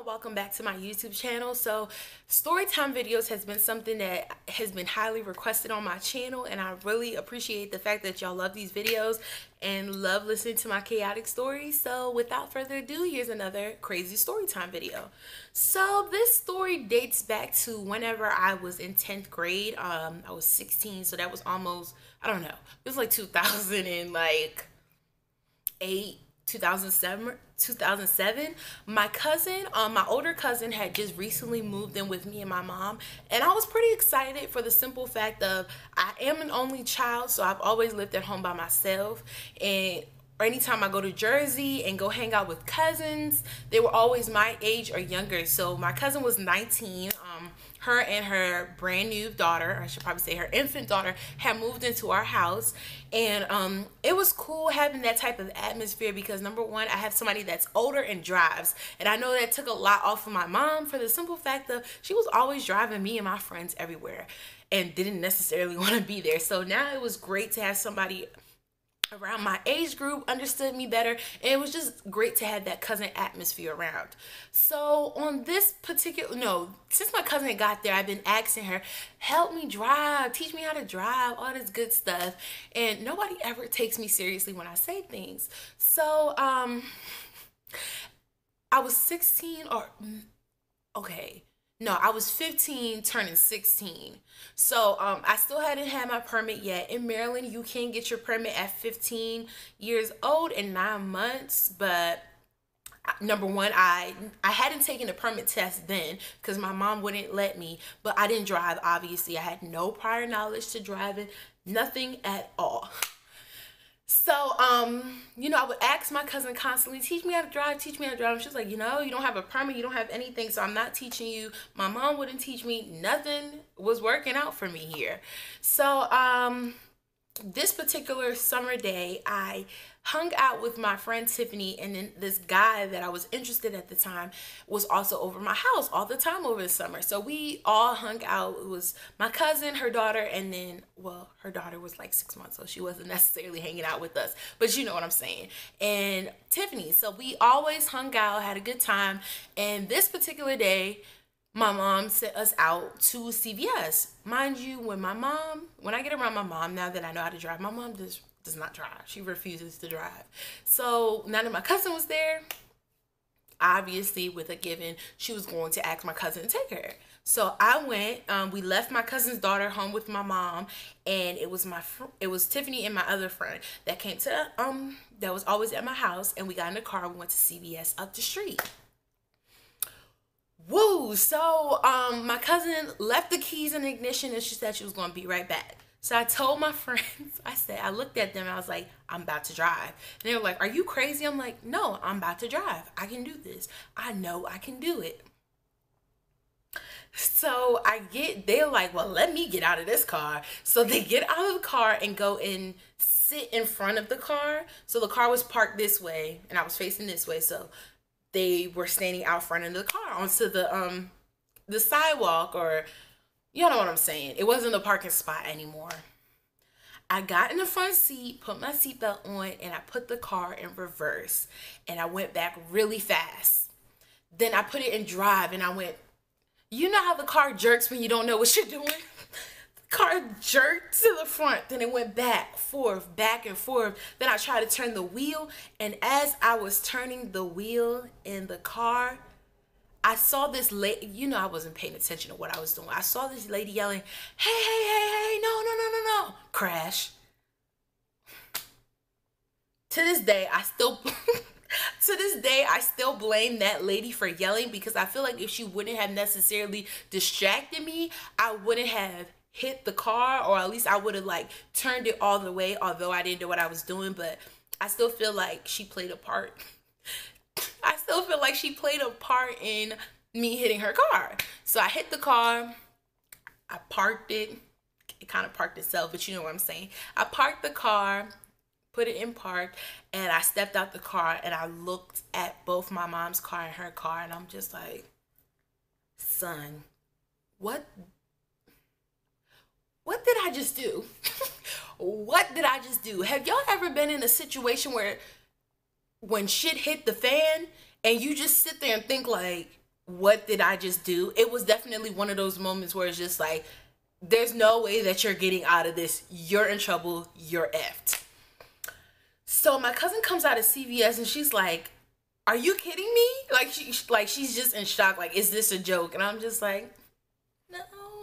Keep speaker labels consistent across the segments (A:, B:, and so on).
A: welcome back to my YouTube channel. So storytime videos has been something that has been highly requested on my channel, and I really appreciate the fact that y'all love these videos and love listening to my chaotic stories. So without further ado, here's another crazy storytime video. So this story dates back to whenever I was in 10th grade. I was 16, so that was almost, I don't know, it was like 2008, 2007. My cousin, my older cousin, had just recently moved in with me and my mom, and I was pretty excited for the simple fact of I am an only child, so I've always lived at home by myself. And anytime I go to Jersey and go hang out with cousins, they were always my age or younger. So my cousin was 19. Her and her brand new daughter, I should probably say her infant daughter, had moved into our house, and it was cool having that type of atmosphere because, number one, I have somebody that's older and drives, and I know that took a lot off of my mom for the simple fact of she was always driving me and my friends everywhere and didn't necessarily want to be there. So now it was great to have somebody around my age group understood me better, and it was just great to have that cousin atmosphere around. So on this particular, since my cousin got there, I've been asking her, help me drive, teach me how to drive, all this good stuff, and nobody ever takes me seriously when I say things. So I was 16 or I was 15 turning 16. So I still hadn't had my permit yet. In Maryland, you can get your permit at 15 years old and 9 months. But number one, I hadn't taken a permit test then because my mom wouldn't let me. But I didn't drive, obviously. I had no prior knowledge to driving, nothing at all. So, I would ask my cousin constantly, teach me how to drive, teach me how to drive. And she was like, you don't have a permit, you don't have anything, so I'm not teaching you. My mom wouldn't teach me. Nothing was working out for me here. So, this particular summer day, I hung out with my friend Tiffany, and then this guy that I was interested at the time was also over my house all the time over the summer. So we all hung out. It was my cousin, her daughter, and then, well, her daughter was like 6 months, so she wasn't necessarily hanging out with us, but you know what I'm saying, and Tiffany. So we always hung out, had a good time, and this particular day, my mom sent us out to CVS. Mind you, when I get around my mom, now that I know how to drive, my mom does not drive. She refuses to drive. So now that my cousin was there, obviously with a given, she was going to ask my cousin to take her. So I went. We left my cousin's daughter home with my mom, and it was Tiffany and my other friend that came to that was always at my house, and we got in the car. We went to CVS up the street. Woo! So my cousin left the keys in the ignition, and she said she was going to be right back. So I told my friends, I looked at them and I was like, I'm about to drive. And they were like, are you crazy? I'm like, no, I'm about to drive. I can do this. I know I can do it. So they're like, well, let me get out of this car. So they get out of the car and go and sit in front of the car. So the car was parked this way and I was facing this way. So they were standing out front of the car onto the sidewalk, or you know what I'm saying. It wasn't a parking spot anymore. I got in the front seat, put my seatbelt on, and I put the car in reverse, and I went back really fast. Then I put it in drive, and I went, you know how the car jerks when you don't know what you're doing? The car jerked to the front, then it went back and forth. Then I tried to turn the wheel, and as I was turning the wheel in the car, I saw this lady, I wasn't paying attention to what I was doing. I saw this lady yelling, hey, hey, hey, hey, no. Crash. To this day, I still blame that lady for yelling, because I feel like if she wouldn't have necessarily distracted me, I wouldn't have hit the car, or at least I would have turned it all the way, although I didn't know what I was doing. But I still feel like she played a part. I still feel like she played a part in me hitting her car. So I hit the car, I parked it. It kind of parked itself, but you know what I'm saying. I parked the car, put it in park, and I stepped out the car, and I looked at both my mom's car and her car, and I'm just like, son, what did I just do? What did I just do? Have y'all ever been in a situation where when shit hit the fan and you just sit there and think like, what did I just do? It was definitely one of those moments where it's just like, there's no way that you're getting out of this. You're in trouble. You're effed. So my cousin comes out of CVS and she's like, "Are you kidding me?" She's just in shock. Like, is this a joke? And I'm just like, no.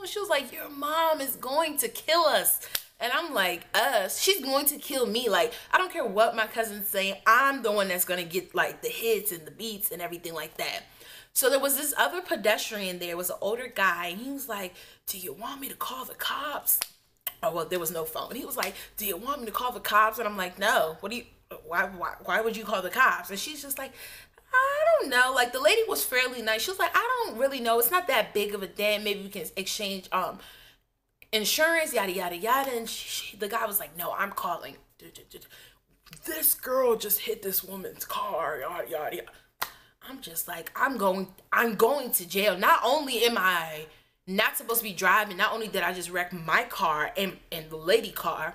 A: She was like, "Your mom is going to kill us." And I'm like, us? She's going to kill me. Like, I don't care what my cousin's saying. I'm the one that's going to get like the hits and the beats and everything like that. So there was this other pedestrian there. It was an older guy. And he was like, "Do you want me to call the cops?" Oh, well, there was no phone. He was like, "Do you want me to call the cops?" And I'm like, "No. What do you, why would you call the cops?" And she's just like, "I don't know." Like, the lady was fairly nice. She was like, "I don't really know. It's not that big of a dent. Maybe we can exchange insurance, yada, yada, yada." And the guy was like, "No, I'm calling. This girl just hit this woman's car, yada, yada, yada." I'm just like, I'm going to jail. Not only am I not supposed to be driving, not only did I just wreck my car and the lady car,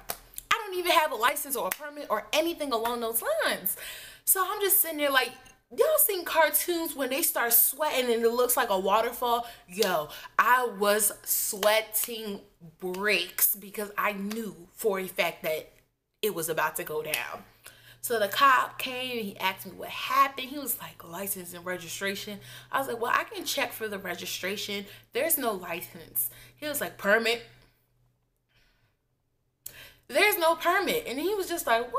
A: I don't even have a license or a permit or anything along those lines. So I'm just sitting there like, y'all seen cartoons when they start sweating and it looks like a waterfall? Yo, I was sweating bricks because I knew for a fact that it was about to go down. So the cop came and he asked me what happened. He was like, "License and registration." I was like, "Well, I can check for the registration. There's no license." He was like, "Permit?" "There's no permit." And he was just like,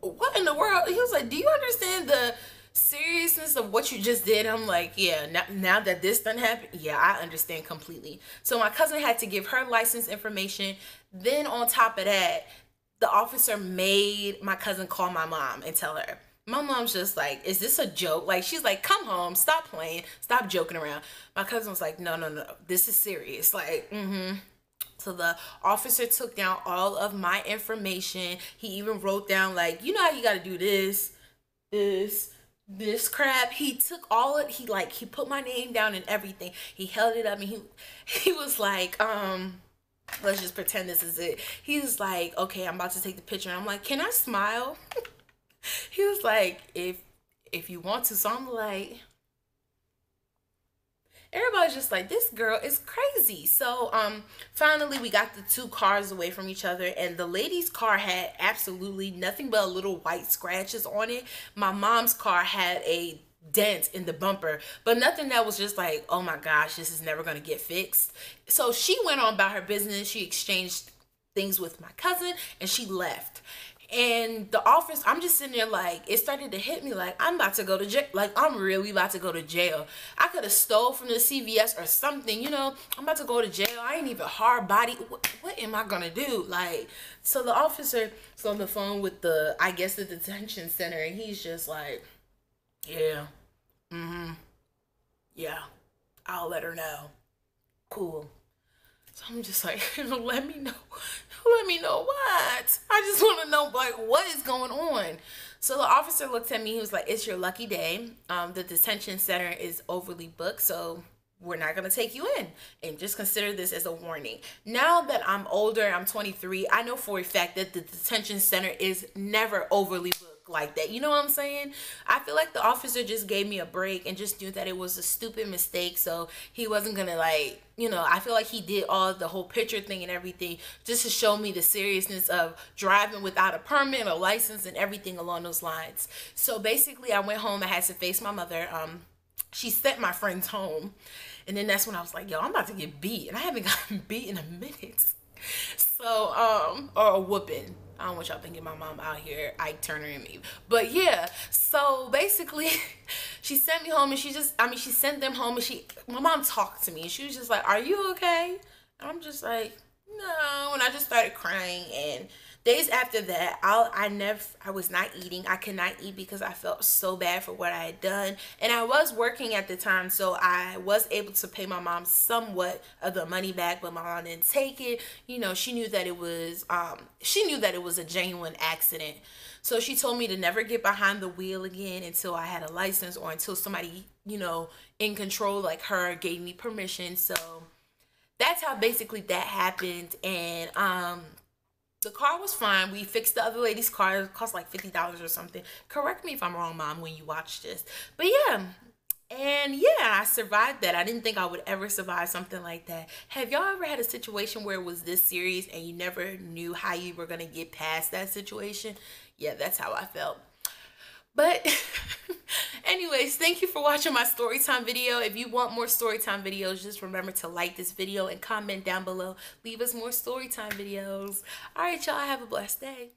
A: what in the world? He was like, "Do you understand the seriousness of what you just did?" I'm like, "Yeah, now that this done happened, yeah, I understand completely." So my cousin had to give her license information. Then on top of that, the officer made my cousin call my mom and tell her. My mom's just like, "Is this a joke?" Like, she's like, "Come home, stop playing, stop joking around." My cousin was like, "No, no, no, this is serious." Like, So the officer took down all of my information. He even wrote down, like, you know how you got to do this crap. He took all it. He put my name down and everything. He held it up and he was like, let's just pretend this is it. He was like, "Okay, I'm about to take the picture." And I'm like, "Can I smile?" He was like, if you want to." So I'm like, everybody's just like, this girl is crazy. So finally we got the two cars away from each other, and the lady's car had absolutely nothing but a little white scratches on it. My mom's car had a dent in the bumper, but nothing that was just like, "Oh my gosh, this is never going to get fixed." So she went on about her business. She exchanged things with my cousin and she left. And the office, I'm just sitting there like, it started to hit me like, I'm about to go to jail. Like, I'm really about to go to jail. I could have stole from the CVS or something, you know. I'm about to go to jail. I ain't even hard body. What am I gonna do? Like, so the officer was on the phone with I guess the detention center, and he's just like, "Yeah, yeah, I'll let her know. Cool." So I'm just like, let me know. Let me know what? I just want to know, like, what is going on? So the officer looked at me. He was like, "It's your lucky day. The detention center is overly booked, so we're not going to take you in. And just consider this as a warning." Now that I'm older, I'm 23, I know for a fact that the detention center is never overly booked like that. You know what I'm saying? I feel like the officer just gave me a break and just knew that it was a stupid mistake, so he wasn't gonna, like, you know, I feel like he did all the whole picture thing and everything just to show me the seriousness of driving without a permit or license and everything along those lines. So basically I went home. I had to face my mother. She sent my friends home, and then that's when I was like, "Yo, I'm about to get beat," and I haven't gotten beat in a minute. So or a whooping. I don't want y'all thinking my mom out here Ike Turner and me. But yeah, so basically she sent me home, and she sent them home, and my mom talked to me and she was just like, "Are you okay?" And I'm just like, "No." And I just started crying. And days after that, I was not eating. I could not eat because I felt so bad for what I had done. And I was working at the time, so I was able to pay my mom somewhat of the money back, but my mom didn't take it. You know, she knew that it was a genuine accident. So she told me to never get behind the wheel again until I had a license, or until somebody, you know, in control like her gave me permission. So that's how basically that happened. And the car was fine. We fixed the other lady's car. It cost like $50 or something. Correct me if I'm wrong, Mom, when you watch this. But yeah, And yeah, I survived that. I didn't think I would ever survive something like that. Have y'all ever had a situation where it was this serious and you never knew how you were going to get past that situation? Yeah, that's how I felt. But anyways, thank you for watching my story time video. If you want more story time videos, just remember to like this video and comment down below. Leave us more story time videos. All right, y'all, have a blessed day.